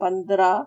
15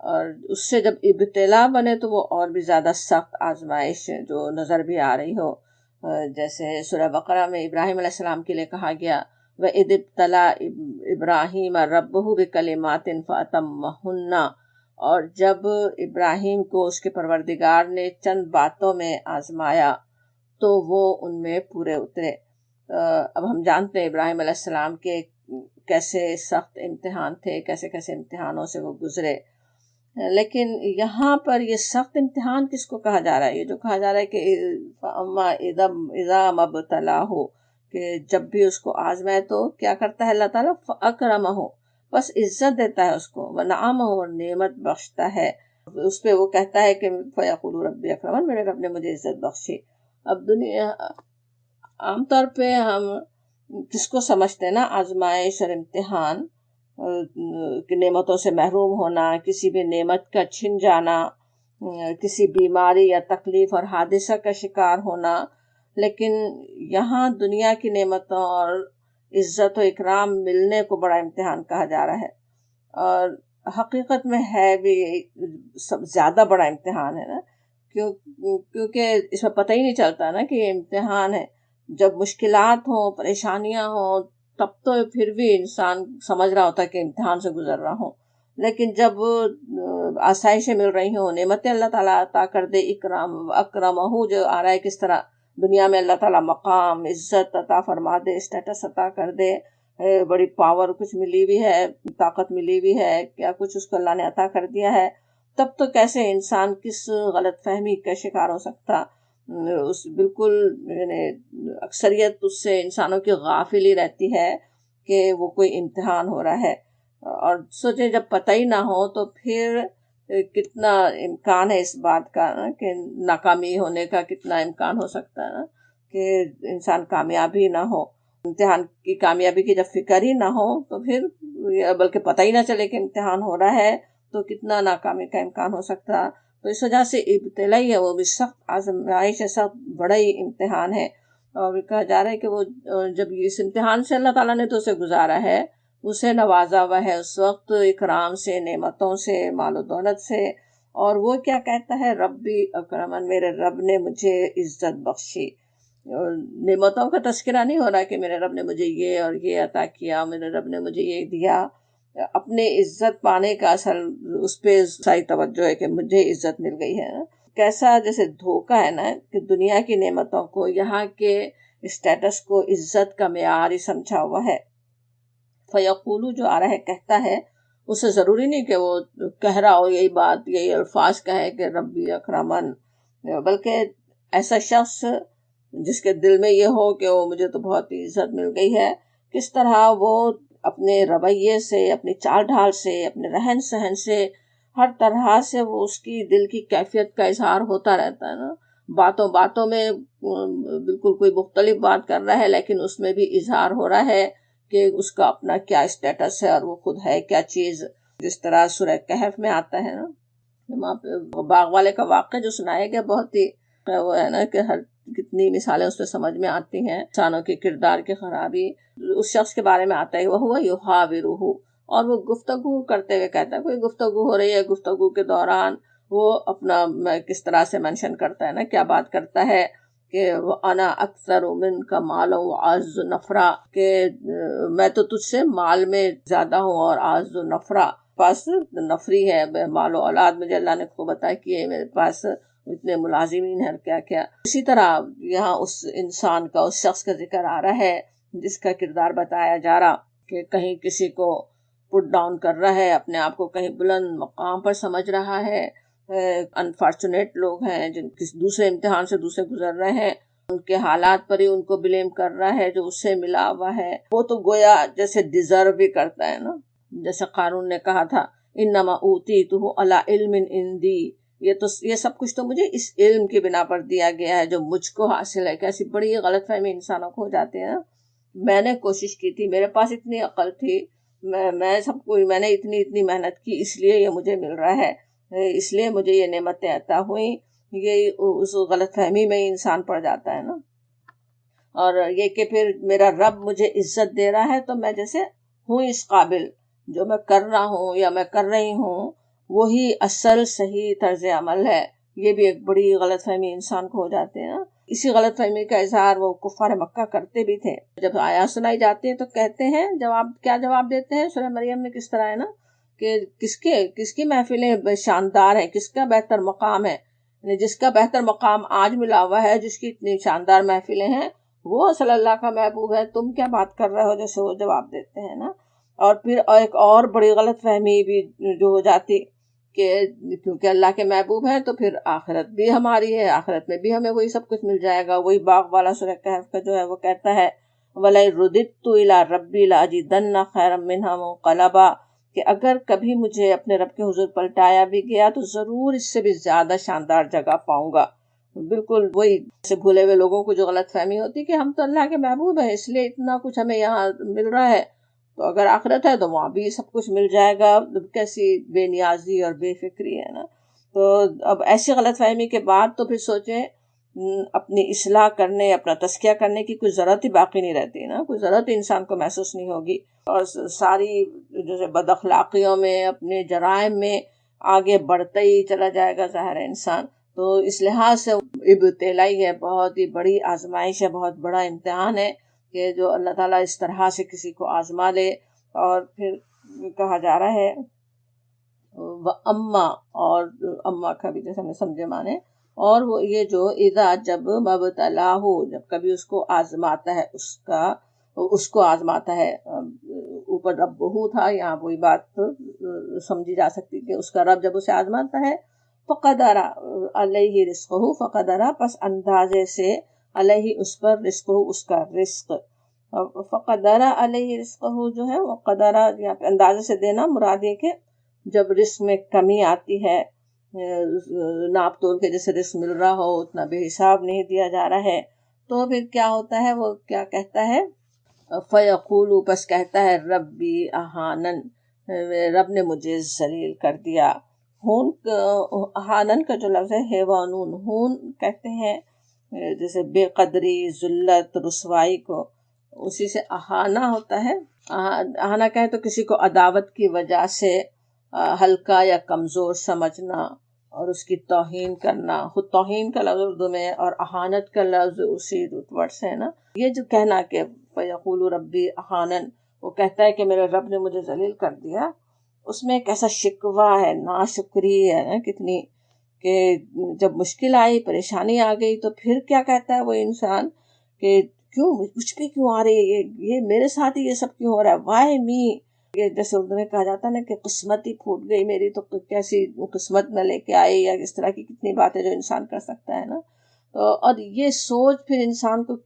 اور اس سے جب ابتلا بنے تو وہ اور بھی زیادہ سخت آزمائش جو نظر بھی آ رہی ہو، جیسے سورہ بقرہ میں ابراہیم علیہ السلام کے لیے کہا گیا وَإِذِ ابْتَلَىٰ إِبْرَاهِيمَ رَبُّهُ بِكَلِمَاتٍ فَأَتَمَّهُنَّ، اور جب ابراہیم کو اس کے پروردگار نے چند باتوں میں آزمایا تو وہ ان میں پورے اترے۔ اب ہم جانتے ہیں ابراہیم علیہ السلام کے کیسے سخت امتحان تھے، کیسے کیسے امتحانوں سے وہ گزرے، لیکن یہاں پر یہ سخت امتحان کس کو کہا جا رہا ہے؟ یہ جو کہا جا رہا ہے کہ اذا مبتلاہ، کہ جب بھی اس کو آزمائے تو کیا کرتا ہے اللہ تعالیٰ؟ فاکرمہ، بس عزت دیتا ہے اس کو، ونعمہ، اور نعمت بخشتا ہے اس پہ۔ وہ کہتا ہے کہ فیقول ربی اکرمن، میرے رب نے مجھے عزت بخشی۔ اب دنیا عام طور پہ ہم کس کو سمجھتے ہیں نا، آزمائش اور امتحان، کہ نعمتوں سے محروم ہونا، کسی بھی نعمت کا چھن جانا، کسی بیماری یا تکلیف اور حادثہ کا شکار ہونا، لیکن یہاں دنیا کی نعمتوں اور عزت و اکرام ملنے کو بڑا امتحان کہا جا رہا ہے، اور حقیقت میں ہے بھی سب زیادہ بڑا امتحان ہے نا، کیونکہ اس میں پتہ ہی نہیں چلتا نا کہ یہ امتحان ہے۔ جب مشکلات ہوں، پریشانیاں ہوں، تب تو پھر بھی انسان سمجھ رہا ہوتا ہے کہ امتحان سے گزر رہا ہوں، لیکن جب آسائشیں مل رہی ہوں، نعمتیں اللہ تعالیٰ عطا کر دے، اکرمہ جو آ رہا ہے کس طرح دنیا میں اللہ تعالیٰ مقام، عزت عطا فرما دے، اسٹیٹس عطا کر دے، بڑی پاور کچھ ملی ہوئی ہے، طاقت ملی ہوئی ہے، کیا کچھ اس کو اللہ نے عطا کر دیا ہے، تب تو کیسے انسان کس غلط فہمی کا شکار ہو سکتا؟ اس بالکل یعنی اکثریت اس سے انسانوں کی غافل ہی رہتی ہے کہ وہ کوئی امتحان ہو رہا ہے، اور سوچیں جب پتہ ہی نہ ہو تو پھر کتنا امکان ہے اس بات کا نا کہ ناکامی ہونے کا کتنا امکان ہو سکتا ہے نا، کہ انسان کامیاب ہی نہ ہو۔ امتحان کی کامیابی کی جب فکر ہی نہ ہو تو پھر بلکہ پتہ ہی نہ چلے کہ امتحان ہو رہا ہے تو کتنا ناکامی کا امکان ہو سکتا۔ تو اس وجہ سے ابتلا ہی ہے، وہ بھی سخت آزمائش ہے، سخت بڑا ہی امتحان ہے، اور کہا جا رہا ہے کہ وہ جب اس امتحان سے اللہ تعالیٰ نے تو اسے گزارا ہے، اسے نوازا ہوا ہے اس وقت اکرام سے، نعمتوں سے، مال و دولت سے، اور وہ کیا کہتا ہے؟ ربی اکرمن، میرے رب نے مجھے عزت بخشی۔ نعمتوں کا تذکرہ نہیں ہو رہا کہ میرے رب نے مجھے یہ اور یہ عطا کیا، میرے رب نے مجھے یہ دیا، اپنے عزت پانے کا اصل اس پہ ساری توجہ ہے کہ مجھے عزت مل گئی ہے نا۔ کیسا جیسے دھوکہ ہے نا کہ دنیا کی نعمتوں کو، یہاں کے اسٹیٹس کو عزت کا معیار ہی سمجھا ہوا ہے۔ فیقولو جو آ رہا ہے کہتا ہے، اسے ضروری نہیں کہ وہ کہہ رہا ہو یہی بات، یہی الفاظ کہے کہ ربی اکرمن، بلکہ ایسا شخص جس کے دل میں یہ ہو کہ وہ مجھے تو بہت عزت مل گئی ہے، کس طرح وہ اپنے رویے سے، اپنی چال ڈھال سے، اپنے رہن سہن سے، ہر طرح سے وہ اس کی دل کی کیفیت کا اظہار ہوتا رہتا ہے نا۔ باتوں باتوں میں بالکل کوئی مختلف بات کر رہا ہے، لیکن اس میں بھی اظہار ہو رہا ہے کہ اس کا اپنا کیا اسٹیٹس ہے اور وہ خود ہے کیا چیز۔ جس طرح سورہ کہف میں آتا ہے نا، وہاں پہ باغ والے کا واقعہ جو سنایا گیا، بہت ہی وہ ہے نا کہ ہر کتنی مثالیں اس پہ سمجھ میں آتی ہیں، انسانوں کے کردار کی خرابی۔ اس شخص کے بارے میں آتا ہے وہ یحاورہ، اور وہ گفتگو کرتے ہوئے کہتا ہے، کوئی گفتگو ہو رہی ہے، گفتگو کے دوران وہ اپنا کس طرح سے منشن کرتا ہے نا، کیا بات کرتا ہے کہ انا اکثر منک مالا واعز نفرا، کہ میں تو تجھ سے مال میں زیادہ ہوں اور اعز نفرا، پاس نفری ہے، مال و اولاد مجھے اللہ نے خوب عطا کی ہے، میرے پاس اتنے ملازمین ہیں، کیا کیا۔ اسی طرح یہاں اس انسان کا، اس شخص کا ذکر آ رہا ہے جس کا کردار بتایا جا رہا کہ کہیں کسی کو پٹ ڈاؤن کر رہا ہے، اپنے آپ کو کہیں بلند مقام پر سمجھ رہا ہے۔ انفارچونیٹ لوگ ہیں جن کسی دوسرے امتحان سے دوسرے گزر رہے ہیں، ان کے حالات پر ہی ان کو بلیم کر رہا ہے جو اس سے ملا ہوا ہے، وہ تو گویا جیسے ڈیزرو بھی کرتا ہے نا، جیسے قارون نے کہا تھا انما اوتیتہ علی علم عندی، یہ سب کچھ تو مجھے اس علم کی بنا پر دیا گیا ہے جو مجھ کو حاصل ہے۔ کیسی بڑی غلط فہمی انسانوں کو ہو جاتے ہیں، میں نے کوشش کی تھی، میرے پاس اتنی عقل تھی، میں نے اتنی محنت کی، اس لیے یہ مجھے مل رہا ہے، اس لیے مجھے یہ نعمتیں عطا ہوئیں، یہ اس غلط فہمی میں ہی انسان پڑ جاتا ہے نا۔ اور یہ کہ پھر میرا رب مجھے عزت دے رہا ہے تو میں جیسے ہوں اس قابل، جو میں کر رہا ہوں یا میں کر رہی ہوں وہی اصل صحیح طرز عمل ہے۔ یہ بھی ایک بڑی غلط فہمی انسان کو ہو جاتے ہیں۔ اسی غلط فہمی کا اظہار وہ کفار مکہ کرتے بھی تھے۔ جب آیات سنائی جاتی ہے تو کہتے ہیں، کیا جواب دیتے ہیں؟ سورہ مریم میں کس طرح ہے نا کہ کس کی محفلیں شاندار ہیں، کس کا بہتر مقام ہے، یعنی جس کا بہتر مقام آج ملا ہوا ہے، جس کی اتنی شاندار محفلیں ہیں، وہ صلی اللہ کا محبوب ہے، تم کیا بات کر رہے ہو، جیسے وہ جواب دیتے ہیں نا۔ اور پھر ایک اور بڑی غلط فہمی بھی جو ہو جاتی کہ کیونکہ اللہ کے محبوب ہیں تو پھر آخرت بھی ہماری ہے، آخرت میں بھی ہمیں وہی سب کچھ مل جائے گا۔ وہی باغ والا سورہ کہف کا جو ہے وہ کہتا ہے وَلَئِن رُدِدتُّ إِلَىٰ رَبِّي لَأَجِدَنَّ خَيْرًا مِّنْهَا مُنقَلَبًا، کہ اگر کبھی مجھے اپنے رب کے حضور پلٹایا بھی گیا تو ضرور اس سے بھی زیادہ شاندار جگہ پاؤں گا۔ بالکل وہی سے بھولے ہوئے لوگوں کو جو غلط فہمی ہوتی کہ ہم تو اللہ کے محبوب ہیں اس لیے اتنا کچھ ہمیں یہاں مل رہا ہے، تو اگر آخرت ہے تو وہاں بھی سب کچھ مل جائے گا۔ کیسی بے نیازی اور بے فکری ہے نا۔ تو اب ایسی غلط فہمی کے بعد تو پھر سوچیں اپنی اصلاح کرنے، اپنا تزکیہ کرنے کی کوئی ضرورت ہی باقی نہیں رہتی نا، کوئی ضرورت انسان کو محسوس نہیں ہوگی، اور ساری جیسے بد اخلاقیوں میں، اپنے جرائم میں آگے بڑھتا ہی چلا جائے گا ظاہر ہے انسان۔ تو اس لحاظ سے ابتلائی ہے، بہت ہی بڑی آزمائش ہے، بہت بڑا امتحان ہے کہ جو اللہ تعالیٰ اس طرح سے کسی کو آزما لے۔ اور پھر کہا جا رہا ہے وَأَمَّا، اور اما کا بھی جیسے ہم نے سمجھے مانے، اور وہ یہ جو اذا جب مبتلاہ، جب کبھی اس کو آزماتا ہے، اس کو آزماتا ہے، اوپر ربہ تھا، یہاں وہی بات سمجھی جا سکتی کہ اس کا رب جب اسے آزماتا ہے فقدر علیہ رزقہ، فقدر پس اندازے سے علیہ اس پر رزقہ اس کا رزق، فقدر علیہ رزقہ جو ہے وہ قدر یہاں پہ اندازے سے دینا مراد ہے کہ جب رزق میں کمی آتی ہے، ناپ تول کے جیسے رزق مل رہا ہو اتنا بے حساب نہیں دیا جا رہا ہے، تو پھر کیا ہوتا ہے، وہ کیا کہتا ہے فَيَقُولُ، بس کہتا ہے ربی اہانن، رب نے مجھے ذلیل کر دیا۔ ہون، اہانن کا جو لفظ ہے ہیوانون، ہون کہتے ہیں جیسے بے قدری، ذلت، رسوائی کو، اسی سے اہانا ہوتا ہے۔ اہانا کہیں تو کسی کو عداوت کی وجہ سے ہلکا یا کمزور سمجھنا اور اس کی توہین کرنا، خود توہین کا لفظ اردو میں اور اہانت کا لفظ اسی روٹ ورڈ سے ہے نا۔ یہ جو کہنا کہ فَيَقُولُ رَبِّي اہانن، وہ کہتا ہے کہ میرے رب نے مجھے ذلیل کر دیا، اس میں ایک ایسا شکوہ ہے، ناشکری ہے نا کتنی، کہ جب مشکل آئی، پریشانی آ گئی تو پھر کیا کہتا ہے وہ انسان کہ کیوں مجھ پہ کیوں آ رہی ہے، یہ میرے ساتھ ہی یہ سب کیوں ہو رہا ہے، وائی می، جیسے اردو میں کہا جاتا ہے نا کہ قسمت ہی پھوٹ گئی میری، تو کیسی قسمت میں لے کے آئی، یا اس طرح کی کتنی باتیں جو انسان کر سکتا ہے نا۔ تو اور یہ سوچ پھر انسان کو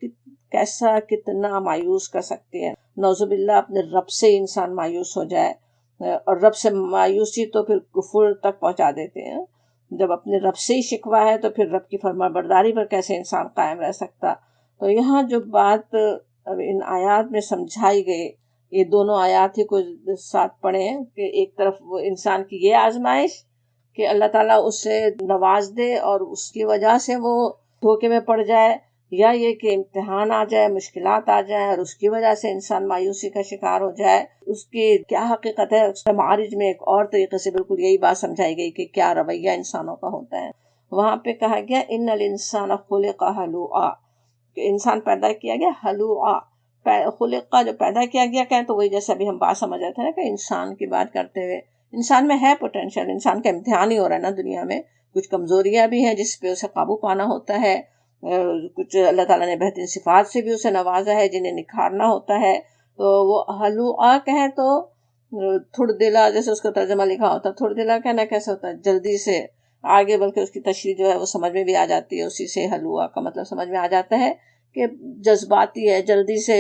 کیسا کتنا مایوس کر سکتی ہے، نعوذ باللہ اپنے رب سے انسان مایوس ہو جائے، اور رب سے مایوسی تو پھر کفر تک پہنچا دیتے ہیں۔ جب اپنے رب سے ہی شکوہ ہے تو پھر رب کی فرما برداری پر کیسے انسان قائم رہ سکتا۔ تو یہاں جو بات ان آیات میں سمجھائی گئی، یہ دونوں آیات ہی کو ساتھ پڑھیں کہ ایک طرف وہ انسان کی یہ آزمائش کہ اللہ تعالیٰ اسے نواز دے اور اس کی وجہ سے وہ دھوکے میں پڑ جائے، یا یہ کہ امتحان آ جائے، مشکلات آ جائیں اور اس کی وجہ سے انسان مایوسی کا شکار ہو جائے۔ اس کی کیا حقیقت ہے، اس معارج میں ایک اور طریقے سے بالکل یہی بات سمجھائی گئی کہ کیا رویہ انسانوں کا ہوتا ہے۔ وہاں پہ کہا گیا ان الانسان خلق ہلوعا، کہ انسان پیدا کیا گیا ہلوعا، خلق کا جو پیدا کیا گیا کہیں تو وہی جیسے ابھی ہم بات سمجھ رہے تھے نا کہ انسان کی بات کرتے ہوئے انسان میں ہے پوٹینشیل، انسان کا امتحان ہی ہو رہا ہے نا دنیا میں، کچھ کمزوریاں بھی ہیں جس پہ اسے قابو پانا ہوتا ہے، کچھ اللہ تعالیٰ نے بہترین صفات سے بھی اسے نوازا ہے جنہیں نکھارنا ہوتا ہے۔ تو وہ ہلوعا کہیں تو تھوڑ دلا، جیسے اس کا ترجمہ لکھا ہوتا ہے، تھوڑ دلا کہنا کیسے ہوتا ہے، جلدی سے آگے، بلکہ اس کی تشریح جو ہے وہ سمجھ میں بھی آ جاتی ہے، اسی سے ہلوعا کا مطلب سمجھ میں آ جاتا ہے کہ جذباتی ہے، جلدی سے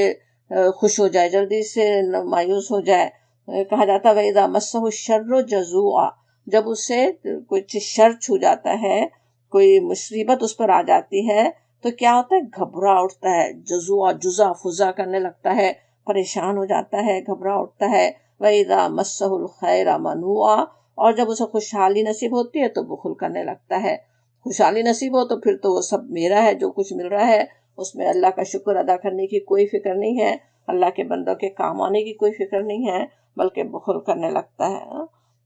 خوش ہو جائے، جلدی سے مایوس ہو جائے۔ کہا جاتا ہے وَإِذَا مَسَّهُ الشَّرُّ جَزُوعًا، جب اسے کچھ شر چھو جاتا ہے، کوئی مصیبت اس پر آ جاتی ہے تو کیا ہوتا ہے، گھبرا اٹھتا ہے، جزوع، جزع فضا کرنے لگتا ہے، پریشان ہو جاتا ہے، گھبرا اٹھتا ہے۔ وَإِذَا مَسَّهُ الْخَيْرَ مَنُوعًا، اور جب اسے خوشحالی نصیب ہوتی ہے تو بخل کرنے لگتا ہے۔ خوشحالی نصیب ہو تو پھر تو وہ سب میرا ہے، جو کچھ مل رہا ہے اس میں اللہ کا شکر ادا کرنے کی کوئی فکر نہیں ہے، اللہ کے بندوں کے کام آنے کی کوئی فکر نہیں ہے، بلکہ بخل کرنے لگتا ہے۔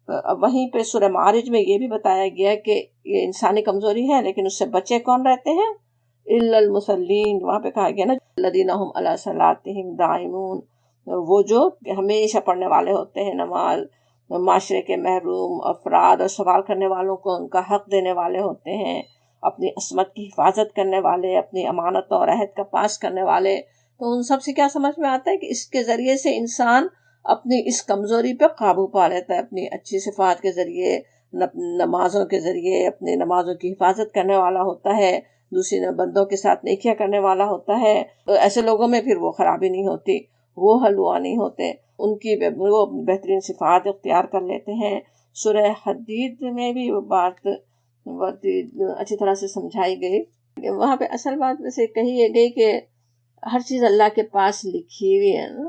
اب وہیں پہ سورہ معارج میں یہ بھی بتایا گیا کہ یہ انسانی کمزوری ہے، لیکن اس سے بچے کون رہتے ہیں؟ الا المصلین، وہاں پہ کہا گیا نا الذین هم علی صلاتهم دائمون، وہ جو ہمیشہ پڑھنے والے ہوتے ہیں نماز، معاشرے کے محروم افراد اور سوال کرنے والوں کو ان کا حق دینے والے ہوتے ہیں، اپنی عصمت کی حفاظت کرنے والے، اپنی امانت اور عہد کا پاس کرنے والے۔ تو ان سب سے کیا سمجھ میں آتا ہے کہ اس کے ذریعے سے انسان اپنی اس کمزوری پہ قابو پا لیتا ہے، اپنی اچھی صفات کے ذریعے، نمازوں کے ذریعے اپنی نمازوں کی حفاظت کرنے والا ہوتا ہے، دوسری بندوں کے ساتھ نیکیاں کرنے والا ہوتا ہے۔ تو ایسے لوگوں میں پھر وہ خرابی نہیں ہوتی، وہ حلوہ نہیں ہوتے، ان کی وہ بہترین صفات اختیار کر لیتے ہیں۔ سورہ حدید میں بھی وہ بات بہت اچھی طرح سے سمجھائی گئی، وہاں پہ اصل بات میں سے کہی گئی کہ ہر چیز اللہ کے پاس لکھی ہوئی ہے نا،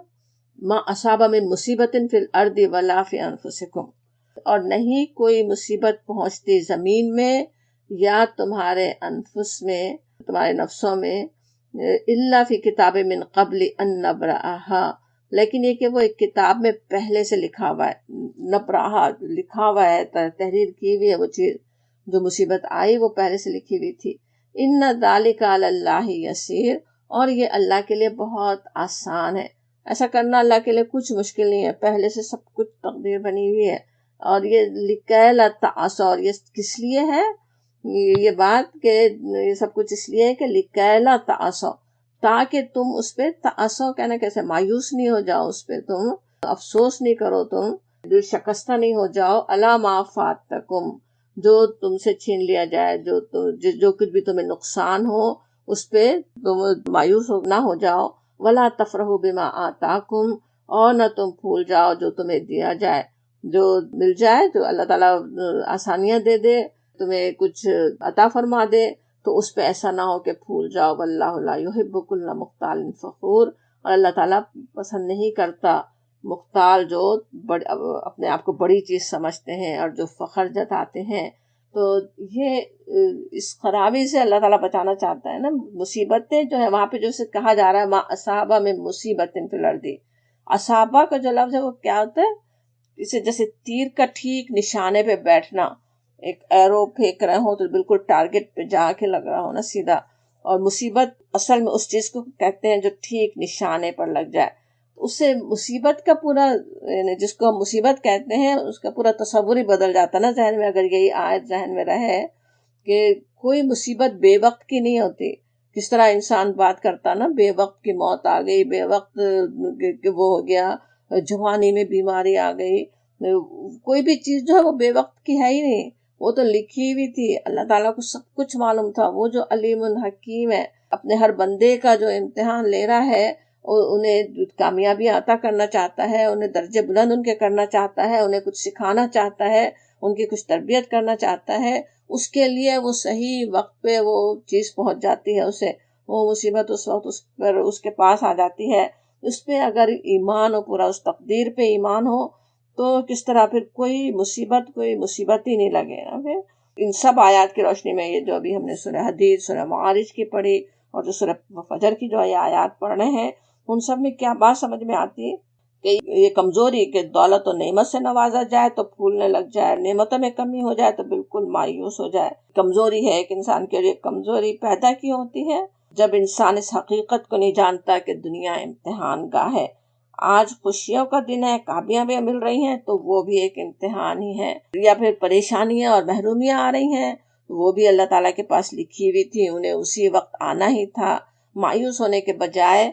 ما اصاب من مصیبت فی الارض ولا فی انفسکم، اور نہیں کوئی مصیبت پہنچتی زمین میں یا تمہارے انفس میں، تمہارے نفسوں میں، الا فی کتاب من قبل ان نبرأہا، لیکن یہ کہ وہ ایک کتاب میں پہلے سے لکھا ہوا ہے، نبرأہا لکھا ہوا ہے، تحریر کی ہوئی ہے، وہ چیز جو مصیبت آئی وہ پہلے سے لکھی ہوئی تھی۔ ان ذالک علی اللہ یسیر، اور یہ اللہ کے لیے بہت آسان ہے، ایسا کرنا اللہ کے لیے کچھ مشکل نہیں ہے، پہلے سے سب کچھ تقدیر بنی ہوئی ہے۔ اور یہ لکھا لا تعصوا، اور یہ کس لیے ہے یہ بات کہ یہ سب کچھ اس لیے ہے کہ لکھا لا تعصوا، تاکہ تم اس پہ تعصوا کہنا کیسے، مایوس نہیں ہو جاؤ، اس پہ تم افسوس نہیں کرو، تم دل شکستہ نہیں ہو جاؤ، الا ما فاتکم، جو تم سے چھین لیا جائے، جو کچھ بھی تمہیں نقصان ہو اس پہ تم مایوس نہ ہو جاؤ، ولا تفرحوا بما آتاکم، اور نہ تم پھول جاؤ جو تمہیں دیا جائے، جو مل جائے، جو اللہ تعالیٰ آسانیاں دے دے، تمہیں کچھ عطا فرما دے، تو اس پہ ایسا نہ ہو کہ پھول جاؤ۔ واللہ لا یحب کل مختال فخور، اور اللہ تعالیٰ پسند نہیں کرتا مختال جو اپنے آپ کو بڑی چیز سمجھتے ہیں اور جو فخر جتاتے ہیں۔ تو یہ اس خرابی سے اللہ تعالیٰ بچانا چاہتا ہے نا، مصیبتیں جو ہے وہاں پہ جو سے کہا جا رہا ہے ما اصابہ من مصیبت فی الارض، اصابہ کا جو لفظ ہے وہ کیا ہوتا ہے؟ اسے جیسے تیر کا ٹھیک نشانے پہ بیٹھنا، ایک ایرو پھینک رہے ہو تو بالکل ٹارگٹ پہ جا کے لگ رہا ہو نا سیدھا، اور مصیبت اصل میں اس چیز کو کہتے ہیں جو ٹھیک نشانے پر لگ جائے۔ اس سے مصیبت کا پورا، یعنی جس کو ہم مصیبت کہتے ہیں اس کا پورا تصور ہی بدل جاتا نا ذہن میں، اگر یہی آیت ذہن میں رہے کہ کوئی مصیبت بے وقت کی نہیں ہوتی۔ کس طرح انسان بات کرتا نا، بے وقت کی موت آ گئی، بے وقت وہ ہو گیا، جوانی میں بیماری آ گئی، کوئی بھی چیز جو ہے وہ بے وقت کی ہے ہی نہیں، وہ تو لکھی ہوئی تھی، اللہ تعالیٰ کو سب کچھ معلوم تھا۔ وہ جو علیم الحکیم ہے، اپنے ہر بندے کا جو امتحان لے رہا ہے، انہیں کامیابی عطا کرنا چاہتا ہے، انہیں درجے بلند ان کے کرنا چاہتا ہے، انہیں کچھ سکھانا چاہتا ہے، ان کی کچھ تربیت کرنا چاہتا ہے، اس کے لیے وہ صحیح وقت پہ وہ چیز پہنچ جاتی ہے، اسے وہ مصیبت اس وقت اس کے پاس آ جاتی ہے۔ اس پہ اگر ایمان ہو، پورا اس تقدیر پہ ایمان ہو، تو کس طرح پھر کوئی مصیبت ہی نہیں لگے نا۔ پھر ان سب آیات کی روشنی میں یہ جو ابھی ہم نے سورہ حدید، سورہ معارج کی پڑھی، اور جو سورہ فجر کی جو یہ آیات پڑھ رہے ہیں، ان سب میں کیا بات سمجھ میں آتی ہے کہ یہ کمزوری کہ دولت و نعمت سے نوازا جائے تو پھولنے لگ جائے، نعمتوں میں کمی ہو جائے تو بالکل مایوس ہو جائے۔ کمزوری ہے ایک انسان کے لیے، کمزوری پیدا کیوں ہوتی ہے؟ جب انسان اس حقیقت کو نہیں جانتا کہ دنیا امتحان گاہ ہے۔ آج خوشیوں کا دن ہے، کامیابیاں مل رہی ہیں تو وہ بھی ایک امتحان ہی ہے، یا پھر پریشانیاں اور محرومیاں آ رہی ہیں وہ بھی اللہ تعالیٰ کے پاس لکھی ہوئی تھی، انہیں اسی وقت آنا ہی تھا۔ مایوس ہونے کے بجائے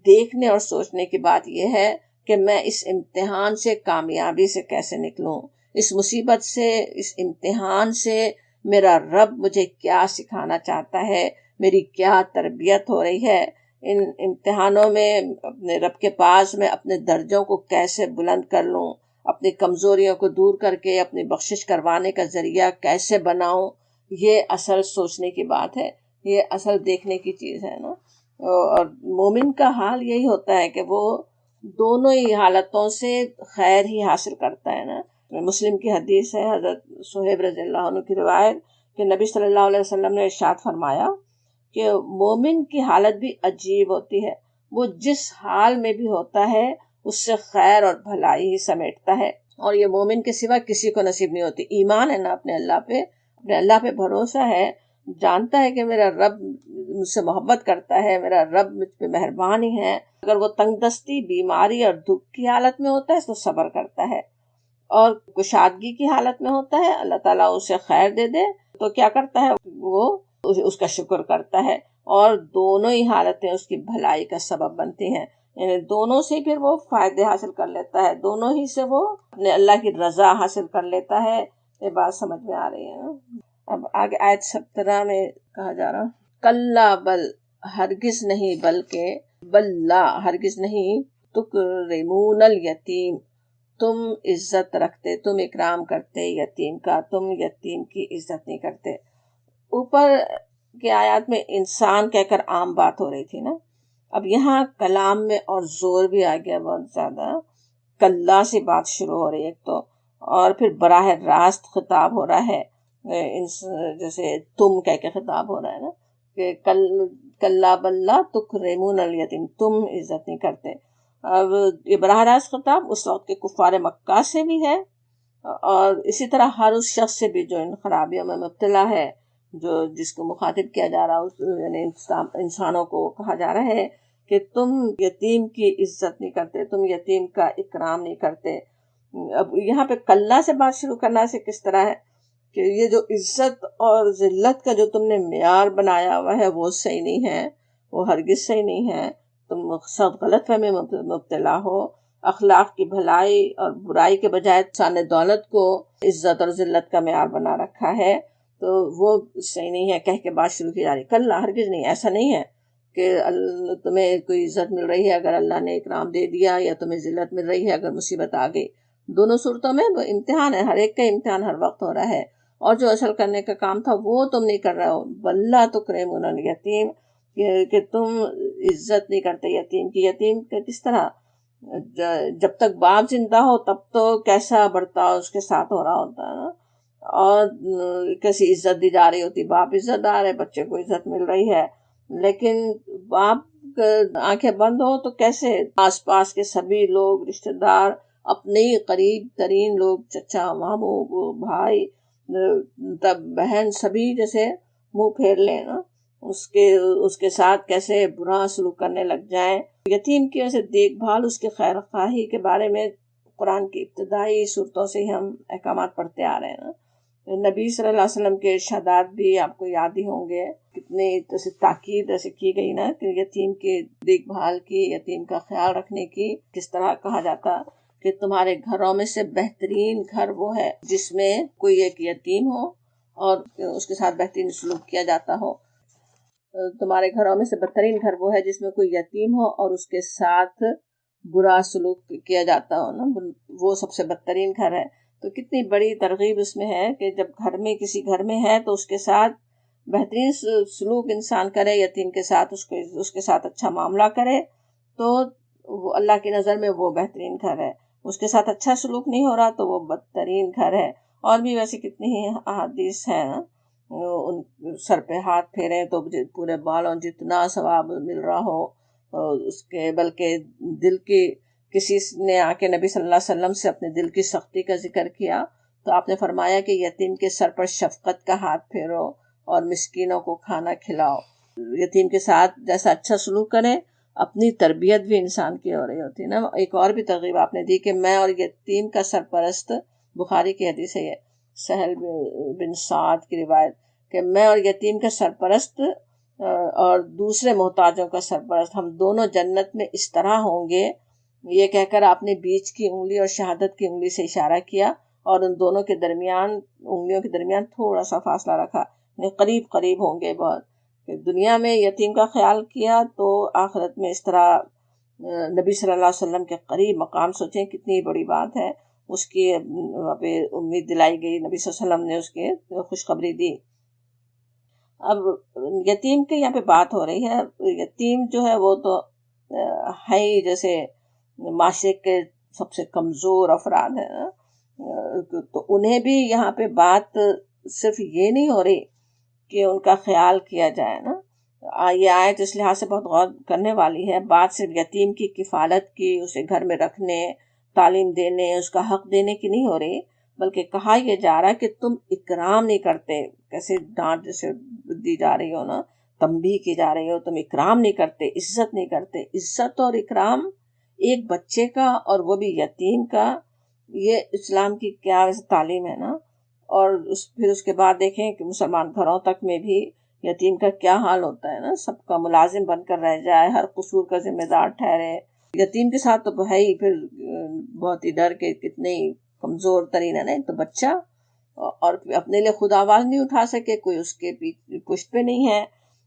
دیکھنے اور سوچنے کی بات یہ ہے کہ میں اس امتحان سے کامیابی سے کیسے نکلوں، اس مصیبت سے، اس امتحان سے میرا رب مجھے کیا سکھانا چاہتا ہے، میری کیا تربیت ہو رہی ہے، ان امتحانوں میں اپنے رب کے پاس میں اپنے درجوں کو کیسے بلند کر لوں، اپنی کمزوریوں کو دور کر کے اپنی بخشش کروانے کا ذریعہ کیسے بناؤں۔ یہ اصل سوچنے کی بات ہے، یہ اصل دیکھنے کی چیز ہے نا۔ اور مومن کا حال یہی ہوتا ہے کہ وہ دونوں ہی حالتوں سے خیر ہی حاصل کرتا ہے نا۔ مسلم کی حدیث ہے، حضرت صہیب رضی اللہ عنہ کی روایت، کہ نبی صلی اللہ علیہ وسلم نے ارشاد فرمایا کہ مومن کی حالت بھی عجیب ہوتی ہے، وہ جس حال میں بھی ہوتا ہے اس سے خیر اور بھلائی ہی سمیٹتا ہے۔ اور یہ مومن کے سوا کسی کو نصیب نہیں ہوتی. ایمان ہے نا اپنے اللہ پہ بھروسہ ہے، جانتا ہے کہ میرا رب مجھ سے محبت کرتا ہے، میرا رب مجھ پہ مہربان ہی ہے. اگر وہ تنگ دستی، بیماری اور دکھ کی حالت میں ہوتا ہے تو صبر کرتا ہے، اور کشادگی کی حالت میں ہوتا ہے اللہ تعالیٰ اسے خیر دے دے تو کیا کرتا ہے، وہ اس کا شکر کرتا ہے. اور دونوں ہی حالتیں اس کی بھلائی کا سبب بنتی ہیں، یعنی دونوں سے پھر وہ فائدے حاصل کر لیتا ہے، دونوں ہی سے وہ اپنے اللہ کی رضا حاصل کر لیتا ہے. یہ بات سمجھ میں آ رہی ہے. اب آگے آیت 17 میں کہا جا رہا، کلا بل ہرگز نہیں، بلکہ بل لا ہرگز نہیں، تکرمون الیتیم تم عزت رکھتے، تم اکرام کرتے یتیم کا، تم یتیم کی عزت نہیں کرتے. اوپر کے آیات میں انسان کہہ کر عام بات ہو رہی تھی نا، اب یہاں کلام میں اور زور بھی آ گیا بہت زیادہ. کلا سے بات شروع ہو رہی ہے ایک تو، اور پھر براہ راست خطاب ہو رہا ہے، جیسے تم کہہ کے خطاب ہو رہا ہے نا کہ کلا بلا تکرمون الیتیم تم عزت نہیں کرتے. اب یہ براہ راست خطاب اس وقت کے کفار مکہ سے بھی ہے، اور اسی طرح ہر اس شخص سے بھی جو ان خرابیوں میں مبتلا ہے، جس کو مخاطب کیا جا رہا، یعنی انسانوں کو کہا جا رہا ہے کہ تم یتیم کی عزت نہیں کرتے، تم یتیم کا اکرام نہیں کرتے. اب یہاں پہ کلا سے بات شروع کرنا سے کس طرح ہے کہ یہ جو عزت اور ذلت کا جو تم نے معیار بنایا ہوا ہے وہ صحیح نہیں ہے، وہ ہرگز صحیح نہیں ہے. تم سب غلط فہمی مبتلا ہو. اخلاق کی بھلائی اور برائی کے بجائے شان دولت کو عزت اور ذلت کا معیار بنا رکھا ہے، تو وہ صحیح نہیں ہے. کہہ کے بات شروع کی جا رہی، کلا ہرگز نہیں، ایسا نہیں ہے کہ تمہیں کوئی عزت مل رہی ہے اگر اللہ نے اکرام دے دیا، یا تمہیں ذلت مل رہی ہے اگر مصیبت آ گئی. دونوں صورتوں میں وہ امتحان ہے، ہر ایک کا امتحان ہر وقت ہو رہا ہے، اور جو اصل کرنے کا کام تھا وہ تم نہیں کر رہے ہو. بلا تکرمون الیتیم کہ تم عزت نہیں کرتے یتیم کی. یتیم کا کس طرح، جب تک باپ زندہ ہو تب تو کیسا برتاؤ اس کے ساتھ ہو رہا ہوتا ہے نا، اور کیسی عزت دی جا رہی ہوتی، باپ عزت دار ہے، بچے کو عزت مل رہی ہے. لیکن باپ آنکھیں بند ہو تو کیسے آس پاس کے سبھی لوگ، رشتہ دار، اپنے ہی قریب ترین لوگ، چچا، ماموں، بھائی، تب بہن، سبھی جیسے منہ پھیر لیں نا، اس کے ساتھ کیسے برا سلوک کرنے لگ جائیں. یتیم کی وجہ سے دیکھ بھال، اس کے خیر خواہی کے بارے میں قرآن کی ابتدائی صورتوں سے ہی ہم احکامات پڑھتے آ رہے ہیں نا. نبی صلی اللہ علیہ وسلم کے ارشادات بھی آپ کو یاد ہی ہوں گے، کتنی تاکید ایسے کی گئی نا کہ یتیم کے دیکھ بھال کی، یتیم کا خیال رکھنے کی. کس طرح کہا جاتا کہ تمہارے گھروں میں سے بہترین گھر وہ ہے جس میں کوئی ایک یتیم ہو اور اس کے ساتھ بہترین سلوک کیا جاتا ہو. تمہارے گھروں میں سے بدترین گھر وہ ہے جس میں کوئی یتیم ہو اور اس کے ساتھ برا سلوک کیا جاتا ہو نا، وہ سب سے بدترین گھر ہے. تو کتنی بڑی ترغیب اس میں ہے کہ جب کسی گھر میں ہے تو اس کے ساتھ بہترین سلوک انسان کرے، یتیم کے ساتھ اس کے ساتھ اچھا معاملہ کرے، تو وہ اللہ کی نظر میں وہ بہترین گھر ہے. اس کے ساتھ اچھا سلوک نہیں ہو رہا تو وہ بدترین گھر ہے. اور بھی ویسے کتنی ہی احادیث ہیں نا، سر پہ ہاتھ پھیریں تو پورے بالوں جتنا ثواب مل رہا ہو اس کے، بلکہ دل کی، کسی نے آ کے نبی صلی اللہ علیہ وسلم سے اپنے دل کی سختی کا ذکر کیا تو آپ نے فرمایا کہ یتیم کے سر پر شفقت کا ہاتھ پھیرو اور مسکینوں کو کھانا کھلاؤ. یتیم کے ساتھ جیسا اچھا سلوک کریں، اپنی تربیت بھی انسان کی ہو رہی ہوتی ہے نا. ایک اور بھی ترغیب آپ نے دی کہ میں اور یتیم کا سرپرست، بخاری کی حدیث ہے یہ، سہل بن سعد کی روایت، کہ میں اور یتیم کا سرپرست اور دوسرے محتاجوں کا سرپرست، ہم دونوں جنت میں اس طرح ہوں گے. یہ کہہ کر آپ نے بیچ کی انگلی اور شہادت کی انگلی سے اشارہ کیا اور ان دونوں کے درمیان، انگلیوں کے درمیان تھوڑا سا فاصلہ رکھا، قریب قریب ہوں گے بہت. دنیا میں یتیم کا خیال کیا تو آخرت میں اس طرح نبی صلی اللہ علیہ وسلم کے قریب مقام، سوچیں کتنی بڑی بات ہے. اس کی وہاں پہ امید دلائی گئی، نبی صلی اللہ علیہ وسلم نے اس کے خوشخبری دی. اب یتیم کی یہاں پہ بات ہو رہی ہے. یتیم جو ہے وہ تو ہے ہی جیسے معاشرے کے سب سے کمزور افراد ہیں، تو انہیں بھی یہاں پہ بات صرف یہ نہیں ہو رہی کہ ان کا خیال کیا جائے نا. یہ آیت اس لحاظ سے بہت غور کرنے والی ہے. بات صرف یتیم کی کفالت کی، اسے گھر میں رکھنے، تعلیم دینے، اس کا حق دینے کی نہیں ہو رہی، بلکہ کہا یہ جا رہا ہے کہ تم اکرام نہیں کرتے. کیسے ڈانٹ جیسے دی جا رہی ہو نا، تنبیہ کی جا رہی ہو، تم اکرام نہیں کرتے، عزت نہیں کرتے. عزت اور اکرام ایک بچے کا اور وہ بھی یتیم کا، یہ اسلام کی کیا تعلیم ہے نا. اور پھر اس کے بعد دیکھیں کہ مسلمان گھروں تک میں بھی یتیم کا کیا حال ہوتا ہے نا، سب کا ملازم بن کر رہ جائے، ہر قصور کا ذمہ دار ٹھہرے. یتیم کے ساتھ تو ہے ہی پھر بہت ہی ڈر کے کتنے کمزور ترین ہے نا، ایک تو بچہ، اور اپنے لیے خود آواز نہیں اٹھا سکے، کوئی اس کے پشت پہ نہیں ہے.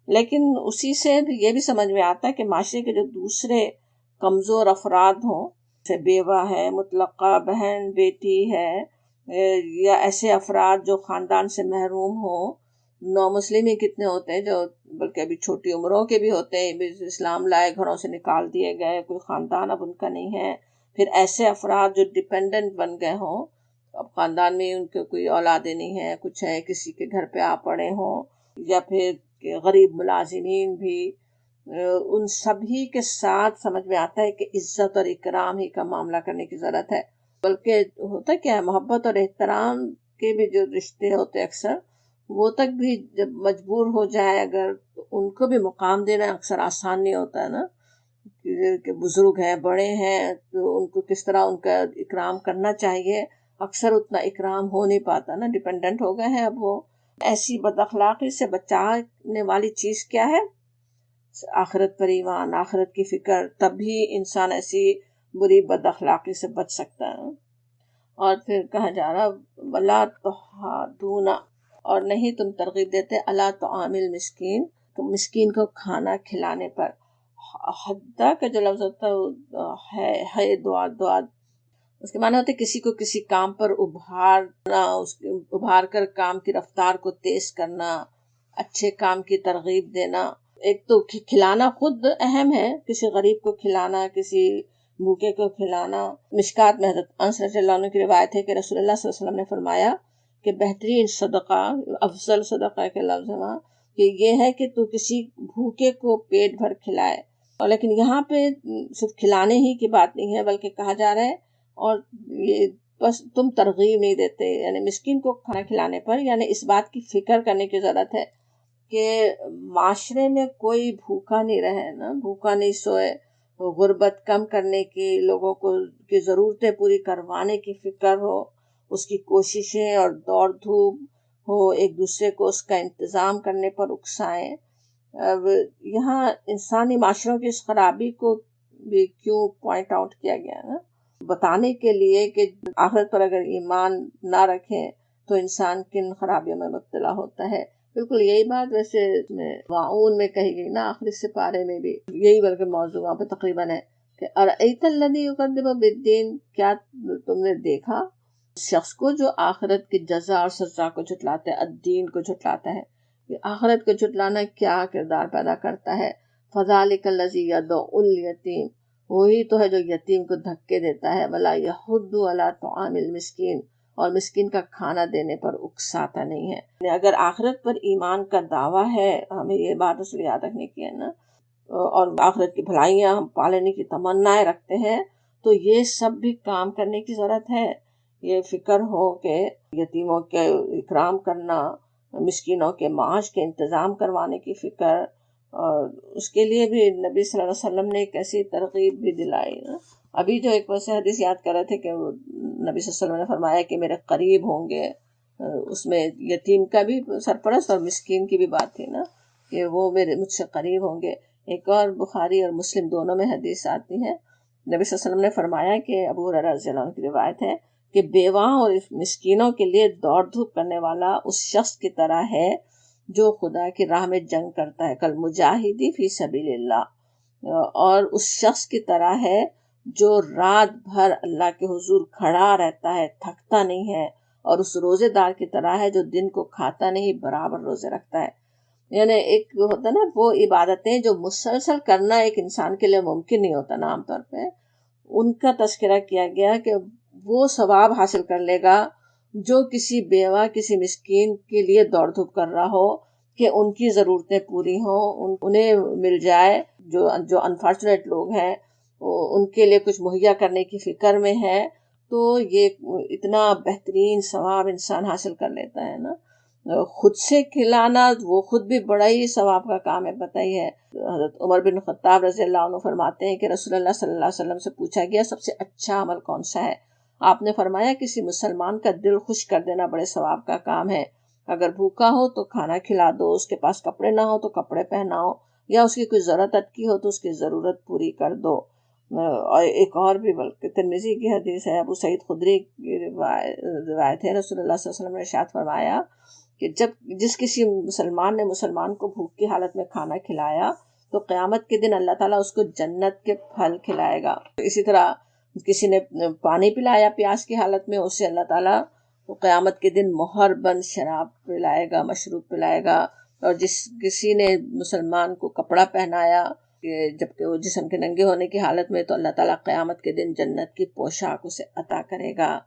لیکن اسی سے بھی یہ بھی سمجھ میں آتا ہے کہ معاشرے کے جو دوسرے کمزور افراد ہوں، جیسے بیوہ ہے، مطلقہ بہن بیٹی ہے، یا ایسے افراد جو خاندان سے محروم ہوں. نو مسلم ہی کتنے ہوتے ہیں جو بلکہ ابھی چھوٹی عمروں کے بھی ہوتے ہیں، اسلام لائے گھروں سے نکال دیے گئے، کوئی خاندان اب ان کا نہیں ہے. پھر ایسے افراد جو ڈیپینڈنٹ بن گئے ہوں، اب خاندان میں ان کے کوئی اولادیں نہیں ہیں، کچھ ہے کسی کے گھر پہ آ پڑے ہوں، یا پھر غریب ملازمین بھی، ان سبھی کے ساتھ سمجھ میں آتا ہے کہ عزت اور اکرام ہی کا معاملہ کرنے کی ضرورت ہے. بلکہ ہوتا کیا ہے، محبت اور احترام کے بھی جو رشتے ہوتے اکثر، وہ تک بھی جب مجبور ہو جائے اگر، تو ان کو بھی مقام دینا اکثر آسان نہیں ہوتا ہے نا. کہ بزرگ ہیں، بڑے ہیں، تو ان کو کس طرح ان کا اکرام کرنا چاہیے، اکثر اتنا اکرام ہو نہیں پاتا نا، ڈیپینڈنٹ ہو گئے ہیں اب وہ. ایسی بد اخلاقی سے بچانے والی چیز کیا ہے؟ آخرت پر ایمان، آخرت کی فکر. تبھی انسان ایسی بری بد اخلاقی سے بچ سکتا ہے. اور پھر کہا جا رہا وَلَا تُحَاضُونَ، اور نہیں تم ترغیب دیتے عَلَىٰ طَعَامِ الْمِسْکِین، مسکین کو کھانا کھلانے پر. حدہ کا جو لفظ ہوتا ہے دعا، اس کے معنی ہوتے کسی کو کسی کام پر ابھارنا، ابھار کر کام کی رفتار کو تیز کرنا، اچھے کام کی ترغیب دینا. ایک تو کھلانا خود اہم ہے، کسی غریب کو کھلانا، کسی بھوکے کو کھلانا. مشکات میں حضرت انس رضی اللہ عنہ کی روایت ہے کہ رسول اللہ صلی اللہ علیہ وسلم نے فرمایا کہ بہترین صدقہ، افضل صدقہ کے لفظ ہے کہ یہ ہے کہ تو کسی بھوکے کو پیٹ بھر کھلائے. اور لیکن یہاں پہ صرف کھلانے ہی کی بات نہیں ہے، بلکہ کہا جا رہا ہے اور یہ بس تم ترغیب نہیں دیتے، یعنی مسکین کو کھانا کھلانے پر، یعنی اس بات کی فکر کرنے کی ضرورت ہے کہ معاشرے میں کوئی بھوکا نہیں رہے نا، بھوکا نہیں سوئے. غربت کم کرنے کی، لوگوں کو کی ضرورتیں پوری کروانے کی فکر ہو، اس کی کوششیں اور دوڑ دھوپ ہو، ایک دوسرے کو اس کا انتظام کرنے پر اکسائیں. اب یہاں انسانی معاشروں کی اس خرابی کو بھی کیوں پوائنٹ آؤٹ کیا گیا نا، بتانے کے لیے کہ آخرت پر اگر ایمان نہ رکھیں تو انسان کن خرابیوں میں مبتلا ہوتا ہے. بالکل یہی بات ویسے معاون میں کہی گئی نا، آخری سپارے میں بھی یہی بلکہ موضوع وہاں پہ تقریباً ہے کہ ارأیت الذی یکذب بالدین، کیا تم نے دیکھا شخص کو جو آخرت کی جزا اور سزا کو جھٹلاتا ہے، الدین کو جھٹلاتا ہے. آخرت کو جھٹلانا کیا کردار پیدا کرتا ہے؟ فذلک الذی یدعو الیتیم، وہی تو ہے جو یتیم کو دھکے دیتا ہے. ولا یحض علی طعام المسکین، اور مسکین کا کھانا دینے پر اکساتا نہیں ہے. اگر آخرت پر ایمان کا دعویٰ ہے، ہمیں یہ بات اس لیے یاد رکھنے کی ہے نا، اور آخرت کی بھلائیاں ہم پالنے کی تمنائیں رکھتے ہیں، تو یہ سب بھی کام کرنے کی ضرورت ہے. یہ فکر ہو کہ یتیموں کے اکرام کرنا، مسکینوں کے معاش کے انتظام کروانے کی فکر، اور اس کے لیے بھی نبی صلی اللہ علیہ وسلم نے ایک ایسی ترغیب بھی دلائی نا. ابھی جو ایک ویسے حدیث یاد کر رہے تھے کہ وہ نبی صلی اللہ علیہ وسلم نے فرمایا کہ میرے قریب ہوں گے، اس میں یتیم کا بھی سرپرست اور مسکین کی بھی بات تھی نا، کہ وہ مجھ سے قریب ہوں گے. ایک اور بخاری اور مسلم دونوں میں حدیث آتی ہے، نبی صلی اللہ علیہ وسلم نے فرمایا کہ ابو ہریرہ رضی اللہ عنہ کی روایت ہے کہ بیواں اور مسکینوں کے لیے دوڑ دھوپ کرنے والا اس شخص کی طرح ہے جو خدا کی راہ میں جنگ کرتا ہے، کل مجاہدی فی سبیل اللہ، اور اس شخص کی طرح ہے جو رات بھر اللہ کے حضور کھڑا رہتا ہے، تھکتا نہیں ہے، اور اس روزے دار کی طرح ہے جو دن کو کھاتا نہیں، برابر روزے رکھتا ہے. یعنی ایک ہوتا نا وہ عبادتیں جو مسلسل کرنا ایک انسان کے لیے ممکن نہیں ہوتا نا عام طور پہ، ان کا تذکرہ کیا گیا کہ وہ ثواب حاصل کر لے گا جو کسی بیوہ، کسی مسکین کے لیے دوڑ دھوپ کر رہا ہو کہ ان کی ضرورتیں پوری ہوں، انہیں مل جائے، جو انفارچونیٹ لوگ ہیں ان کے لیے کچھ مہیا کرنے کی فکر میں ہے تو یہ اتنا بہترین ثواب انسان حاصل کر لیتا ہے نا. خود سے کھلانا وہ خود بھی بڑا ہی ثواب کا کام ہے. پتہ ہی ہے حضرت عمر بن خطاب رضی اللہ عنہ فرماتے ہیں کہ رسول اللہ صلی اللہ علیہ وسلم سے پوچھا گیا سب سے اچھا عمل کون سا ہے؟ آپ نے فرمایا کسی مسلمان کا دل خوش کر دینا بڑے ثواب کا کام ہے. اگر بھوکا ہو تو کھانا کھلا دو، اس کے پاس کپڑے نہ ہو تو کپڑے پہناؤ، یا اس کی کوئی ضرورت اٹکی ہو تو اس کی ضرورت پوری کر دو. اور ایک اور بھی بلکہ ترمذی کی حدیث ہے، ابو سعید خدری کی روایت ہے، رسول اللہ صلی اللہ علیہ وسلم نے ارشاد فرمایا کہ جس کسی مسلمان نے مسلمان کو بھوک کی حالت میں کھانا کھلایا تو قیامت کے دن اللہ تعالیٰ اس کو جنت کے پھل کھلائے گا. اسی طرح کسی نے پانی پلایا پیاس کی حالت میں، اسے اللہ تعالیٰ قیامت کے دن مہر بند شراب پلائے گا، مشروب پلائے گا. اور کسی نے مسلمان کو کپڑا پہنایا جبکہ وہ جسم کے ننگے ہونے کی حالت میں، تو اللہ تعالیٰ قیامت کے دن جنت کی پوشاک اسے عطا کرے گا.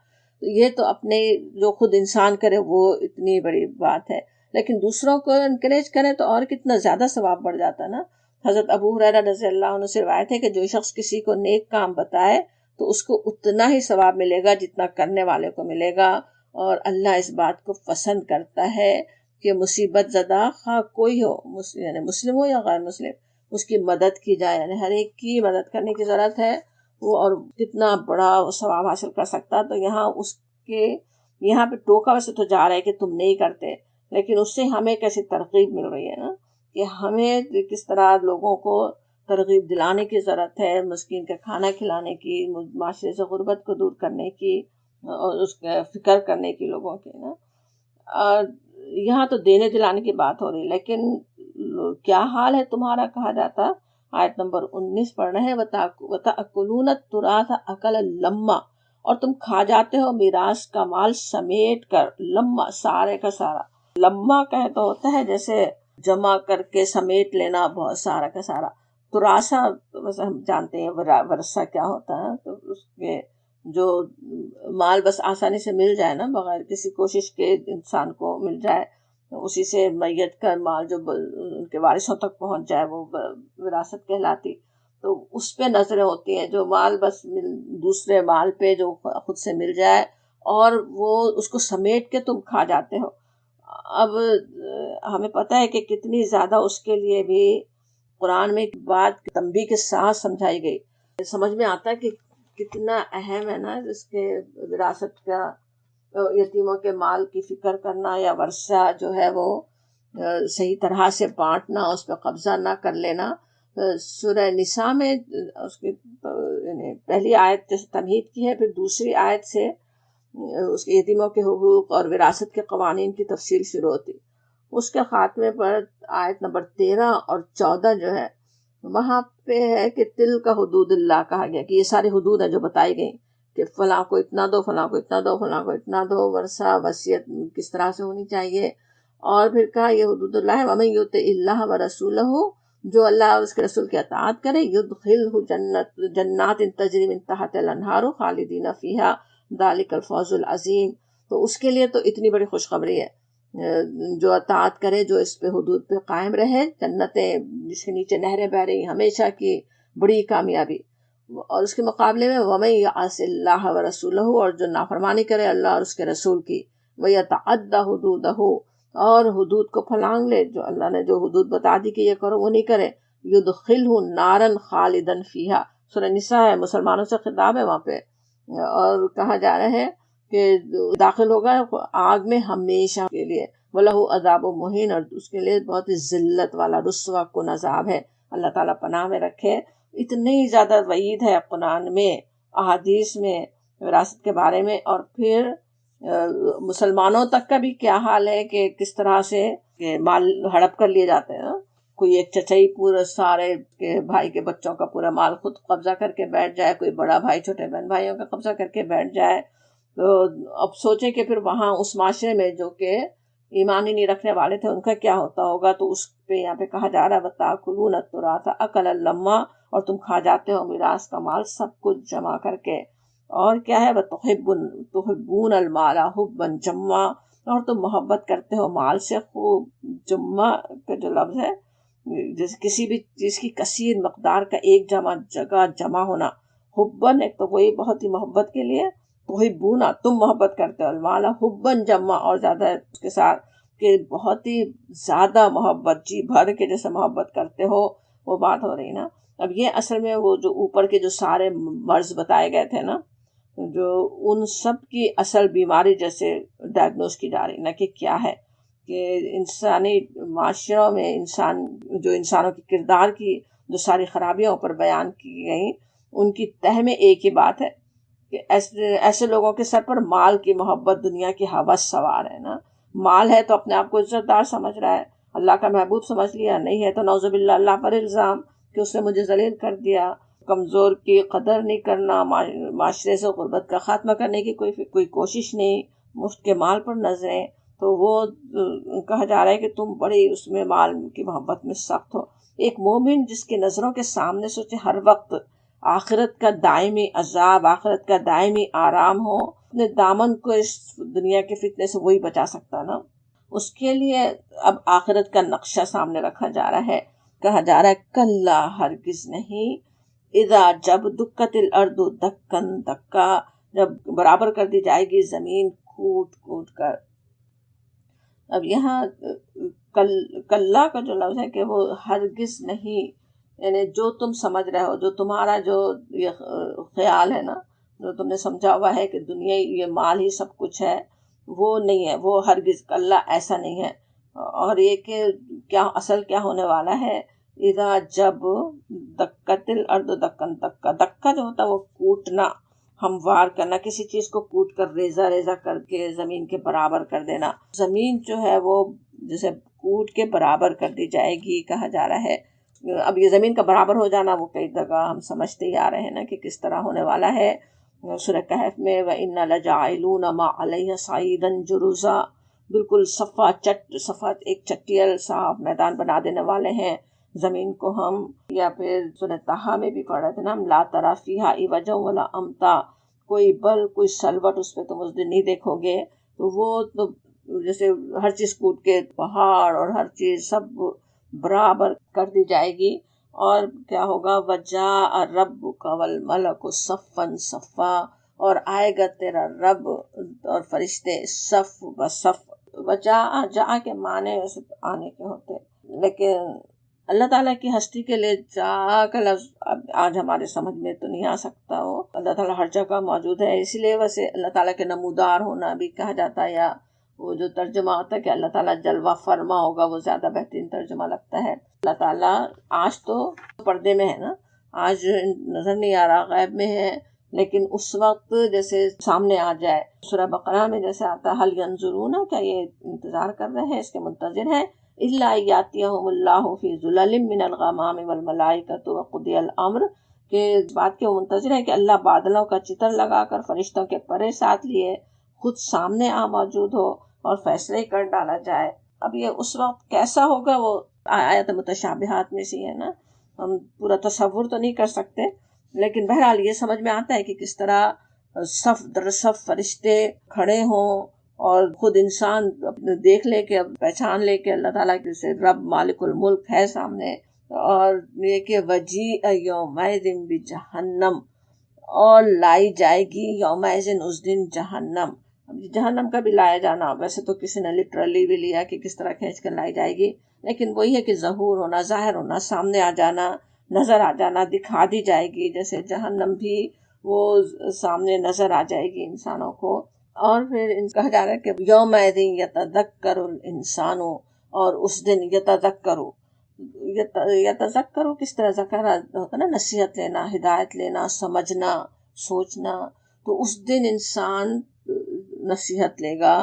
تو یہ تو اپنے جو خود انسان کرے وہ اتنی بڑی بات ہے، لیکن دوسروں کو انکریج کرے تو اور کتنا زیادہ ثواب بڑھ جاتا نا. حضرت ابو ہریرہ رضی اللہ عنہ سے روایت ہے کہ جو شخص کسی کو نیک کام بتائے تو اس کو اتنا ہی ثواب ملے گا جتنا کرنے والے کو ملے گا. اور اللہ اس بات کو پسند کرتا ہے کہ مصیبت زدہ خواہ کوئی ہو، یعنی مسلم ہو یا غیر مسلم، اس کی مدد کی جائے. یعنی ہر ایک کی مدد کرنے کی ضرورت ہے وہ، اور کتنا بڑا ثواب حاصل کر سکتا. تو یہاں پہ ٹوکا ویسے تو جا رہا ہے کہ تم نہیں کرتے، لیکن اس سے ہمیں کیسی ترغیب مل رہی ہے نا کہ ہمیں کس طرح لوگوں کو ترغیب دلانے کی ضرورت ہے، مسکین کا کھانا کھلانے کی، معاشرے سے غربت کو دور کرنے کی، اور اس کا فکر کرنے کی لوگوں کے نا. اور یہاں تو دینے دلانے کی بات ہو رہی، لیکن کیا حال ہے تمہارا کہا جاتا. آیت نمبر 19 پڑھ رہے ہیں، وَتَأْكُلُونَ التُّرَاثَ أَكَلًا لَمًّا، اور تم کھا جاتے ہو میراث کا مال سمیٹ کر. لمّا سارے کا سارا، لمّا کہے تو ہوتا ہے جیسے جمع کر کے سمیٹ لینا بہت سارا کا سارا. تراثہ ویسے ہم جانتے ہیں ورثہ کیا ہوتا ہے، تو اس کے جو مال بس آسانی سے مل جائے نا، بغیر کسی کوشش کے انسان کو مل جائے، اسی سے میت کا مال جو ان کے وارثوں تک پہنچ جائے وہ وراثت کہلاتی. تو اس پہ نظریں ہوتی ہیں، جو مال بس دوسرے مال پہ جو خود سے مل جائے اور وہ اس کو سمیٹ کے تم کھا جاتے ہو. اب ہمیں پتہ ہے کہ کتنی زیادہ اس کے لیے بھی قرآن میں ایک بات تنبیہ کے ساتھ سمجھائی گئی. سمجھ میں آتا ہے کہ کتنا اہم ہے نا اس کے وراثت کا، یتیموں کے مال کی فکر کرنا، یا ورثہ جو ہے وہ صحیح طرح سے بانٹنا، اس پہ قبضہ نہ کر لینا. سورہ نساء میں اس کی یعنی پہلی آیت جیسے تمہید کی ہے، پھر دوسری آیت سے اس کے یتیموں کے حقوق اور وراثت کے قوانین کی تفصیل شروع ہوتی. اس کے خاتمے پر آیت نمبر 13 اور 14 جو ہے وہاں پہ ہے کہ تل کا حدود اللہ کہا گیا، کہ یہ ساری حدود ہیں جو بتائی گئی کہ فلاں کو اتنا دو، فلاں کو اتنا دو، فلاں کو اتنا دو، ورثہ وصیت کس طرح سے ہونی چاہیے. اور پھر کہا یہ حدود اللہ ہے، وَمَن يُطِعِ اللَّهَ وَرَسُولَهُ، جو اللہ اور اس کے رسول کی اطاعت کرے، يُدْخِلْهُ جنات تجری من تحت الانہار خالدین فیہا ذلک الفوز العظیم. تو اس کے لیے تو اتنی بڑی خوشخبری ہے، جو اطاعت کرے، جو اس پہ حدود پہ قائم رہے، جنتیں جس کے نیچے نہریں بہ رہی ہمیشہ کی بڑی کامیابی. اور اس کے مقابلے میں وَمَن يَعْصِ اللَّهَ وَرَسُولَهُ، اور جو نافرمانی کرے اللہ اور اس کے رسول کی، وَيَتَعَدَّ حُدُودَهُ، اور حدود کو پھلانگ لے، جو اللہ نے جو حدود بتا دی کہ یہ کرو وہ نہیں کرے، يُدْخِلْهُ نَارًا خَالِدًا فِيهَا. سورہ نساء ہے، مسلمانوں سے خطاب ہے وہاں پہ، اور کہا جا رہا ہے کہ داخل ہوگا آگ میں ہمیشہ کے لیے. وَلَهُ عَذَابٌ مُهِينٌ، اور اس کے لیے بہت ہی ذلت والا رسوا کن عذاب ہے. اللہ تعالیٰ پناہ میں رکھے. اتنی زیادہ وعید ہے قرآن میں، احادیث میں وراثت کے بارے میں. اور پھر مسلمانوں تک کا بھی کیا حال ہے کہ کس طرح سے مال ہڑپ کر لیے جاتے ہیں. کوئی ایک چچائی پورا سارے کے بھائی کے بچوں کا پورا مال خود قبضہ کر کے بیٹھ جائے، کوئی بڑا بھائی چھوٹے بہن بھائیوں کا قبضہ کر کے بیٹھ جائے. تو اب سوچیں کہ پھر وہاں اس معاشرے میں جو کہ ایمان ہی نہیں رکھنے والے تھے ان کا کیا ہوتا ہوگا. تو اس پہ یہاں پہ کہا جا رہا ہے وَتَأْكُلُونَ التُّرَاثَ أَكْلًا لَمًّا، اور تم کھا جاتے ہو میراث کا مال سب کچھ جمع کر کے. اور کیا ہے وَتُحِبُّونَ الْمَالَ حُبًّا جَمًّا، اور تم محبت کرتے ہو مال سے خوب. جمع کا جو لفظ ہے جیسے کسی بھی چیز کی کثیر مقدار کا ایک جگہ جمع ہونا، حبن ایک تو وہی بہت ہی محبت کے لیے، وہی بونا تم محبت کرتے ہو، المالا حبن جمع اور زیادہ اس کے ساتھ کہ بہت ہی زیادہ محبت، جی بھر کے جیسے محبت کرتے ہو، وہ بات ہو رہی نا۔ اب یہ اصل میں وہ جو اوپر کے جو سارے مرض بتائے گئے تھے نا، جو ان سب کی اصل بیماری جیسے ڈائگنوز کی جا رہی نا کہ کیا ہے، کہ انسانی معاشروں میں انسانوں کی کردار کی جو ساری خرابیاں اوپر بیان کی گئیں، ان کی تہ میں ایک ہی بات ہے کہ ایسے لوگوں کے سر پر مال کی محبت، دنیا کی ہوس سوار ہے نا۔ مال ہے تو اپنے آپ کو عزت دار سمجھ رہا ہے، اللہ کا محبوب سمجھ لیا، نہیں ہے تو نعوذ باللہ اللہ پر الزام کہ اس نے مجھے ذلیل کر دیا۔ کمزور کی قدر نہیں کرنا، معاشرے سے غربت کا خاتمہ کرنے کی کوئی کوشش نہیں، مفت کے مال پر نظریں، تو وہ کہا جا رہا ہے کہ تم بڑی اس میں مال کی محبت میں سخت ہو۔ ایک مومن جس کی نظروں کے سامنے سوچے ہر وقت آخرت کا دائمی عذاب، آخرت کا دائمی آرام ہو، اپنے دامن کو اس دنیا کے فتنے سے وہی بچا سکتا نا۔ اس کے لیے اب آخرت کا نقشہ سامنے رکھا جا رہا ہے، کہا جا رہا ہے کلا ہرگز نہیں، اذا جب دکت الارض دکن دکا، جب برابر کر دی جائے گی زمین کوٹ کوٹ کر۔ اب یہاں کلا کا جو لفظ ہے کہ وہ ہرگز نہیں، یعنی جو تم سمجھ رہے ہو، جو تمہارا جو یہ خیال ہے نا، جو تم نے سمجھا ہوا ہے کہ دنیا یہ مال ہی سب کچھ ہے، وہ نہیں ہے، وہ ہرگز کلا ایسا نہیں ہے۔ اور یہ کہ کیا اصل کیا ہونے والا ہے، اذا جب دکت الارض دکن دکا، دکا جو ہوتا ہے وہ کوٹنا، ہموار کرنا، کسی چیز کو کوٹ کر ریزہ ریزہ کر کے زمین کے برابر کر دینا، زمین جو ہے وہ جیسے کوٹ کے برابر کر دی جائے گی، کہا جا رہا ہے۔ اب یہ زمین کا برابر ہو جانا وہ کئی جگہ ہم سمجھتے ہی آ رہے ہیں نا کہ کس طرح ہونے والا ہے۔ سورہ کہف میں وَإِنَّ لَجَاعِلُونَ مَا عَلَيْهَا صَعِيدًا جُرُزًا، بالکل صفا ایک چٹیل صاف میدان بنا دینے والے ہیں زمین کو ہم۔ یا پھر سورہ طٰہٰ میں بھی پڑھ رہے تھے نا ہم، لا تری فیہا عوجا ولا امتا، کوئی بل کوئی سلوٹ اس پہ تم اس دن نہیں دیکھو گے۔ تو وہ تو جیسے ہر چیز کوٹ کے پہاڑ اور ہر چیز سب برابر کر دی جائے گی، اور کیا ہوگا، وجاء ربک والملک صفا صفا، اور آئے گا تیرا رب اور فرشتے صف بصف۔ جاء کے معنی آنے کے ہوتے، لیکن اللہ تعالیٰ کی ہستی کے لیے جا کا لفظ آج ہمارے سمجھ میں تو نہیں آ سکتا۔ وہ اللہ تعالیٰ ہر جگہ موجود ہے، اسی لیے ویسے اللہ تعالیٰ کے نمودار ہونا بھی کہا جاتا ہے، یا وہ جو ترجمہ ہوتا ہے کہ اللہ تعالیٰ جلوہ فرما ہوگا، وہ زیادہ بہترین ترجمہ لگتا ہے۔ اللہ تعالیٰ آج تو پردے میں ہے نا، آج نظر نہیں آ رہا، غیب میں ہے، لیکن اس وقت جیسے سامنے آ جائے، سورہ بقرہ میں جیسے آتا ہے حل ینظرون، کیا یہ انتظار کر رہے ہیں، اس کے منتظر ہیں، الا یاتیہم اللہ فی ظلل من الغمام والملائکۃ وقضی الامر، کہ اس بات کے منتظر ہے کہ اللہ بادلوں کا چتر لگا کر فرشتوں کے پرے ساتھ لیے خود سامنے موجود ہو اور فیصلے کر ڈالا جائے۔ اب یہ اس وقت کیسا ہوگا، وہ آیت متشابہات میں سے ہے نا، ہم پورا تصور تو نہیں کر سکتے، لیکن بہرحال یہ سمجھ میں آتا ہے کہ کس طرح صف در صف فرشتے کھڑے ہوں، اور خود انسان دیکھ لے کے پہچان لے کہ اللہ تعالیٰ کے رب مالک الملک ہے سامنے، اور یہ کہ وجیء یومئذ بجہنم، اور لائی جائے گی یومئذ اس دن جہنم۔ جہنم کا بھی لایا جانا، ویسے تو کسی نے لٹرلی بھی لیا کہ کس طرح کھینچ کر لائی جائے گی، لیکن وہی ہے کہ ظہور ہونا، ظاہر ہونا، سامنے آ جانا، نظر آ جانا، دکھا دی جائے گی، جیسے جہنم بھی وہ سامنے نظر آ جائے گی انسانوں کو۔ اور پھر کہا جا رہا ہے کہ یومئذ یتذکر الانسان، اور اس دن یتذکر کس طرح ذکر ہوتا نا، نصیحت لینا، ہدایت لینا، سمجھنا، سوچنا، تو اس دن انسان نصیحت لے گا۔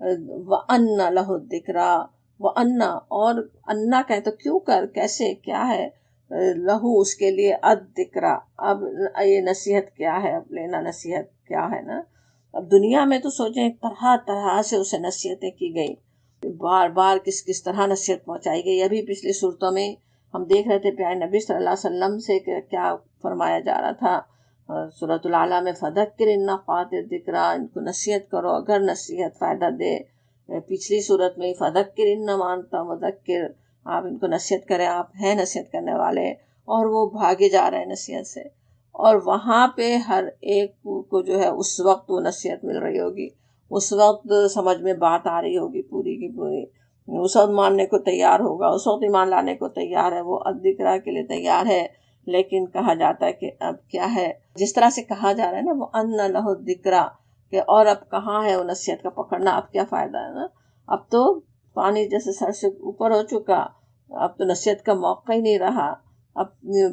وَأَنَّ لَهُ الذِّكْرَىٰ، وَأَنَّ، اور انا کہے تو کیوں کر، کیسے، کیا ہے، لہو اس کے لیے، الذِّكْرَىٰ، اب یہ نصیحت کیا ہے، اب لینا نصیحت کیا ہے نا۔ اب دنیا میں تو سوچیں طرح طرح سے اسے نصیحتیں کی گئی، بار بار کس طرح نصیحت پہنچائی گئی۔ ابھی پچھلی صورتوں میں ہم دیکھ رہے تھے پیارے نبی صلی اللہ علیہ وسلم سے کیا فرمایا جا رہا تھا، سورۃ الاعلیٰ میں فذکر ان نفعت الذکریٰ، ان کو نصیحت کرو اگر نصیحت فائدہ دے۔ پچھلی صورت میں فذکر انما انت مذکر، آپ ان کو نصیحت کریں، آپ ہیں نصیحت کرنے والے، اور وہ بھاگے جا رہے ہیں نصیحت سے، اور وہاں پہ ہر ایک کو جو ہے اس وقت وہ نصیحت مل رہی ہوگی، اس وقت سمجھ میں بات آ رہی ہوگی پوری کی پوری، اس وقت ماننے کو تیار ہوگا، اس وقت ایمان لانے کو تیار ہے، وہ الذکرہ کے لیے تیار ہے۔ لیکن کہا جاتا ہے کہ اب کیا ہے، جس طرح سے کہا جا رہا ہے نا وہ ان لہ الذکرہ، کہ اور اب کہاں ہے وہ نصیحت کا پکڑنا، اب کیا فائدہ ہے نا، اب تو پانی جیسے سر سے اوپر ہو چکا، اب تو نصیحت کا موقع ہی نہیں رہا، اب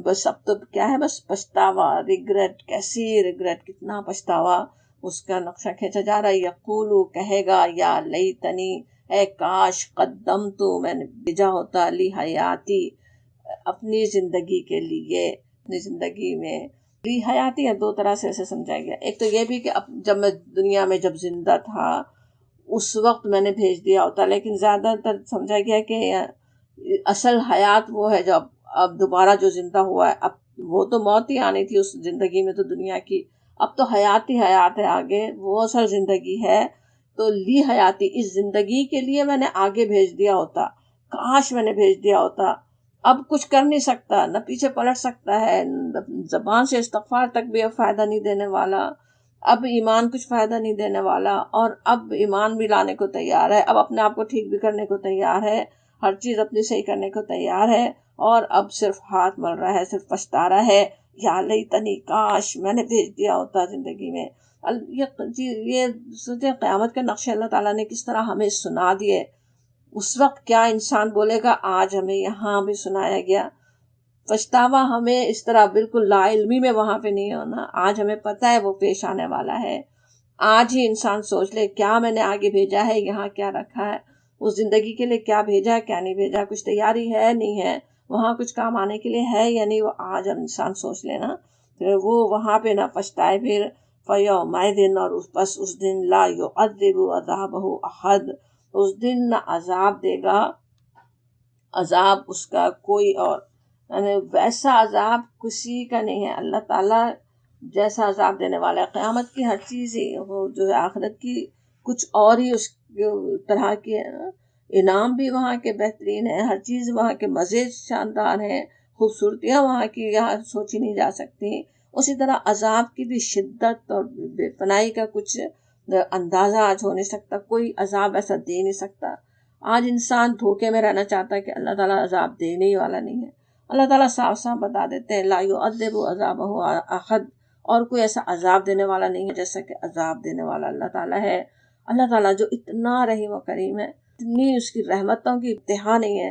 بس اب تو کیا ہے، بس پچھتاوا، ریگریٹ، کیسی ریگریٹ، کتنا پچھتاوا اس کا نقشہ کھینچا جا رہا ہے۔ یقولو، کہے گا، یا لیتنی، اے کاش، قدمتو، میں نے بھیجا ہوتا، لی حیاتی، اپنی زندگی کے لیے، اپنی زندگی میں لی حیاتی ہے دو طرح سے اسے سمجھایا گیا، ایک تو یہ بھی کہ جب میں دنیا میں جب زندہ تھا اس وقت میں نے بھیج دیا ہوتا، لیکن زیادہ تر سمجھا گیا کہ اصل حیات وہ ہے جب اب دوبارہ جو زندہ ہوا ہے، اب وہ تو موت ہی آنی تھی اس زندگی میں تو دنیا کی، اب تو حیات ہی حیات ہے آگے، وہ اصل زندگی ہے، تو لی حیاتی، اس زندگی کے لیے میں نے آگے بھیج دیا ہوتا، کاش میں نے بھیج دیا ہوتا، اب کچھ کر نہیں سکتا، نہ پیچھے پلٹ سکتا ہے، زبان سے استغفار تک بھی اب فائدہ نہیں دینے والا، اب ایمان کچھ فائدہ نہیں دینے والا، اور اب ایمان بھی لانے کو تیار ہے، اب اپنے آپ کو ٹھیک بھی کرنے کو تیار ہے، ہر چیز اپنی صحیح کرنے کو تیار ہے، اور اب صرف ہاتھ مل رہا ہے، صرف پچھتا رہا ہے، یا لیتنی، کاش میں نے بھیج دیا ہوتا زندگی میں۔ یہ سوچیں قیامت کے نقشے اللہ تعالیٰ نے کس طرح ہمیں سنا دیے، اس وقت کیا انسان بولے گا، آج ہمیں یہاں بھی سنایا گیا۔ پچھتاوا ہمیں اس طرح بالکل لا علمی میں وہاں پہ نہیں ہونا، آج ہمیں پتہ ہے وہ پیش آنے والا ہے، آج ہی انسان سوچ لے کیا میں نے آگے بھیجا ہے، یہاں کیا رکھا ہے، اس زندگی کے لیے کیا بھیجا ہے، کیا نہیں بھیجا، کچھ تیاری ہے نہیں ہے، وہاں کچھ کام آنے کے لیے ہے یا نہیں، وہ آج ہم انسان سوچ لینا، پھر وہ وہاں پہ نہ پچھتائے پھر فَيَوْمَئِذٍ، اور بس اس دن لا يُعَذِّبُ عَذَابَهُ أَحَدٌ، اس دن نہ عذاب دے گا عذاب اس کا کوئی اور، یعنی ویسا عذاب کسی کا نہیں ہے، اللہ تعالیٰ جیسا عذاب دینے والا ہے، قیامت کی ہر چیز ہی وہ جو ہے آخرت کی کچھ اور ہی اس طرح کی ہے نا، انعام بھی وہاں کے بہترین ہیں، ہر چیز وہاں کے مزے شاندار ہیں، خوبصورتیاں وہاں کی یہاں سوچی نہیں جا سکتی، اسی طرح عذاب کی بھی شدت اور بے پناہی کا کچھ اندازہ آج ہو نہیں سکتا، کوئی عذاب ایسا دے نہیں سکتا۔ آج انسان دھوکے میں رہنا چاہتا ہے کہ اللہ تعالیٰ عذاب دینے ہی والا نہیں ہے، اللہ تعالیٰ صاف صاف بتا دیتے ہیں لا يعذب عذابہ احد، اور کوئی ایسا عذاب دینے والا نہیں ہے جیسا کہ عذاب دینے والا اللہ تعالیٰ ہے۔ اللہ تعالیٰ جو اتنا رحیم و کریم ہے، اتنی اس کی رحمتوں کی انتہا نہیں ہے،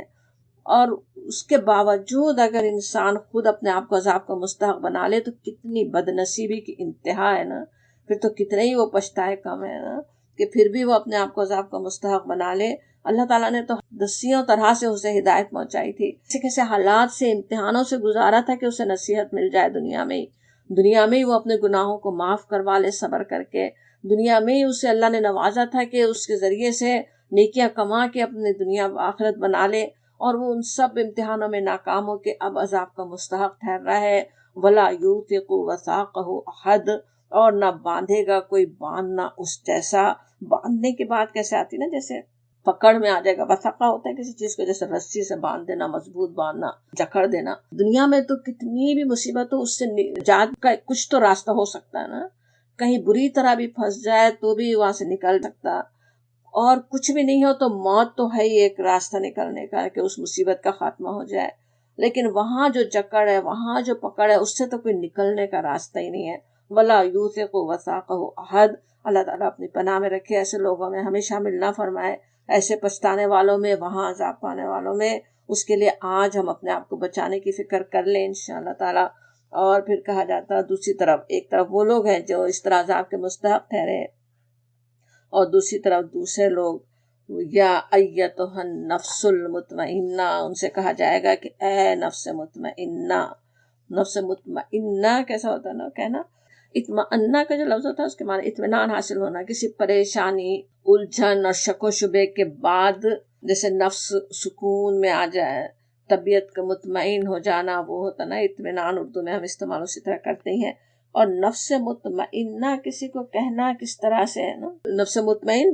اور اس کے باوجود اگر انسان خود اپنے آپ کو عذاب کا مستحق بنا لے تو کتنی بد نصیبی کی انتہا ہے نا، پھر تو کتنے ہی وہ پچھتائے کم ہے نا، کہ پھر بھی وہ اپنے آپ کو عذاب کا مستحق بنا لے۔ اللہ تعالیٰ نے تو دسیوں طرح سے اسے ہدایت پہنچائی تھی، کیسے کیسے حالات سے، امتحانوں سے گزارا تھا کہ اسے نصیحت مل جائے دنیا میں ہی وہ اپنے گناہوں کو معاف کروا لے صبر کر کے، دنیا میں ہی اسے اللہ نے نوازا تھا کہ اس کے ذریعے سے نیکیاں کما کے اپنی دنیا آخرت بنا لے، اور وہ ان سب امتحانوں میں ناکام ہو کے اب عذاب کا مستحق ٹھہر رہا ہے۔ وَلَا يُوثِقُ وَثَاقَهُ أَحَدٌ، اور نہ باندھے گا کوئی باندھنا اس جیسا، باندھنے کی بات کیسے آتی نا، جیسے پکڑ میں آ جائے گا، وثقہ ہوتا ہے کسی چیز کو جیسے رسی سے باندھ دینا، مضبوط باندھنا، جکڑ دینا، دنیا میں تو کتنی بھی مصیبت ہو اس سے نجات کا کچھ تو راستہ ہو سکتا ہے نا، کہیں بری طرح بھی پھنس جائے تو بھی وہاں سے نکل سکتا، اور کچھ بھی نہیں ہو تو موت تو ہے ہی ایک راستہ نکلنے کا کہ اس مصیبت کا خاتمہ ہو جائے، لیکن وہاں جو جکڑ ہے، وہاں جو پکڑ ہے، اس سے تو کوئی نکلنے کا راستہ ہی نہیں ہے۔ وَلَا يُوثِقُ وَثَاقَهُ أَحَدٌ، اللہ تعالیٰ اپنی پناہ میں رکھے، ایسے لوگوں میں ہمیشہ ملنا فرمائے، ایسے پچھتانے والوں میں، وہاں عذاب پانے والوں میں، اس کے لیے آج ہم اپنے آپ کو بچانے کی فکر کر لیں انشاءاللہ تعالیٰ۔ اور پھر کہا جاتا دوسری طرف، ایک طرف وہ لوگ ہیں جو اس طرح عذاب کے مستحق ٹھہرے، اور دوسری طرف دوسرے لوگ، یا ایتھا النفس المطمئنہ، ان سے کہا جائے گا کہ اے نفس مطمئنہ۔ نفس مطمئنہ کیسا ہوتا ہے نا کہنا، اطمئنہ کا جو لفظ ہوتا ہے اس کے معنی اطمینان حاصل ہونا، کسی پریشانی، الجھن اور شک و شبے کے بعد جیسے نفس سکون میں آ جائے، طبیعت کا مطمئن ہو جانا، وہ ہوتا نا اطمینان، اردو میں ہم استعمال اسی طرح کرتے ہیں۔ اور نفس مطمئنہ کسی کو کہنا کس طرح سے ہے نا، نفس مطمئن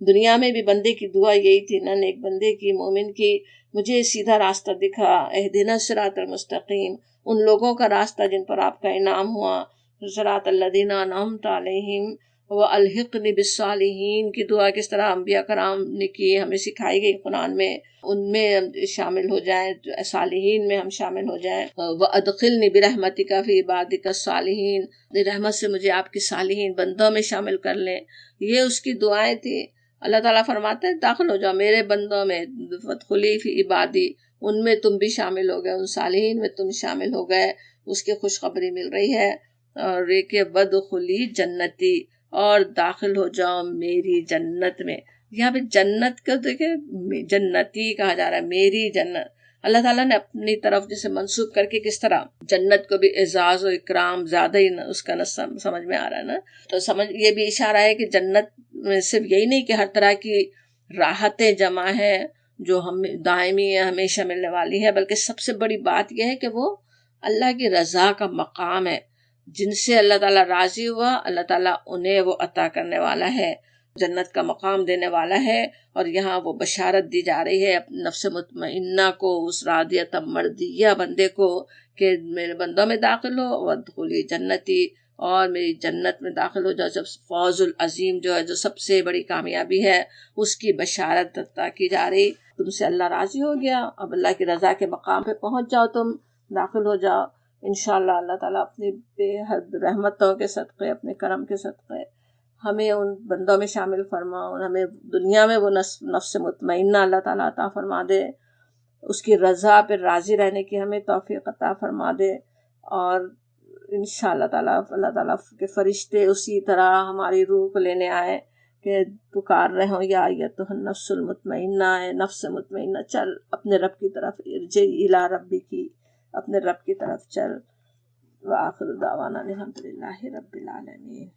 دنیا میں بھی بندے کی دعا یہی تھی نا، ایک بندے کی، مومن کی، مجھے سیدھا راستہ دکھا، اہدنا الصراط المستقیم، ان لوگوں کا راستہ جن پر آپ کا انعام ہوا، صراط الذین انعمت علیہم والحقنی بالصالحین کی دعا کس طرح انبیاء کرام نے کی، ہمیں سکھائی گئی قرآن میں، ان میں شامل ہو جائیں، صالحین میں ہم شامل ہو جائیں۔ وادخلنی برحمتک فی عبادک الصالحین، رحمت سے مجھے آپ کے صالحین بندوں میں شامل کر لیں، یہ اس کی دعائیں تھی۔ اللہ تعالیٰ فرماتے ہیں داخل ہو جاؤ میرے بندوں میں، فادخلی فی عبادی، ان میں تم بھی شامل ہو گئے، ان صالحین میں تم شامل ہو گئے، اس کی خوشخبری مل رہی ہے۔ اور یہ کہ وادخلی جنتی، اور داخل ہو جاؤ میری جنت میں۔ یہاں پہ جنت کو دیکھیں جنتی کہا جا رہا ہے، میری جنت۔ اللہ تعالیٰ نے اپنی طرف جسے منسوب کر کے کس طرح جنت کو بھی اعزاز و اکرام زیادہ ہی اس کا سمجھ میں آ رہا ہے نا، تو یہ بھی اشارہ ہے کہ جنت میں صرف یہی نہیں کہ ہر طرح کی راحتیں جمع ہے جو ہم دائمی ہے، ہمیشہ ملنے والی ہے، بلکہ سب سے بڑی بات یہ ہے کہ وہ اللہ کی رضا کا مقام ہے، جن سے اللہ تعالیٰ راضی ہوا، اللہ تعالیٰ انہیں وہ عطا کرنے والا ہے، جنت کا مقام دینے والا ہے۔ اور یہاں وہ بشارت دی جا رہی ہے نفس مطمئنہ کو، اس راضیہ مردیہ بندے کو، کہ میرے بندوں میں داخل ہو، وادخلی جنتی، اور میری جنت میں داخل ہو جاؤ۔ جب فوز العظیم جو ہے، جو سب سے بڑی کامیابی ہے، اس کی بشارت عطا کی جا رہی۔ تم سے اللہ راضی ہو گیا، اب اللہ کی رضا کے مقام پہ پہنچ جاؤ، تم داخل ہو جاؤ انشاءاللہ۔ اللہ تعالیٰ اپنی بے حد رحمتوں کے صدقے، اپنے کرم کے صدقے ہمیں ان بندوں میں شامل فرما، اور ہمیں دنیا میں وہ نفس مطمئنہ اللہ تعالیٰ عطا فرما دے، اس کی رضا پہ راضی رہنے کی ہمیں توفیق عطا فرما دے، اور انشاءاللہ تعالیٰ اللہ تعالیٰ کے فرشتے اسی طرح ہماری روح کو لینے آئے کہ پکار رہے ہوں، یا ایتھا النفس المطمئنہ، ہے نفس مطمئنہ، چل اپنے رب کی طرف، ارجعی الی ربک، اپنے رب کی طرف چل۔ وآخر دعوانا الحمدللہ رب العالمین۔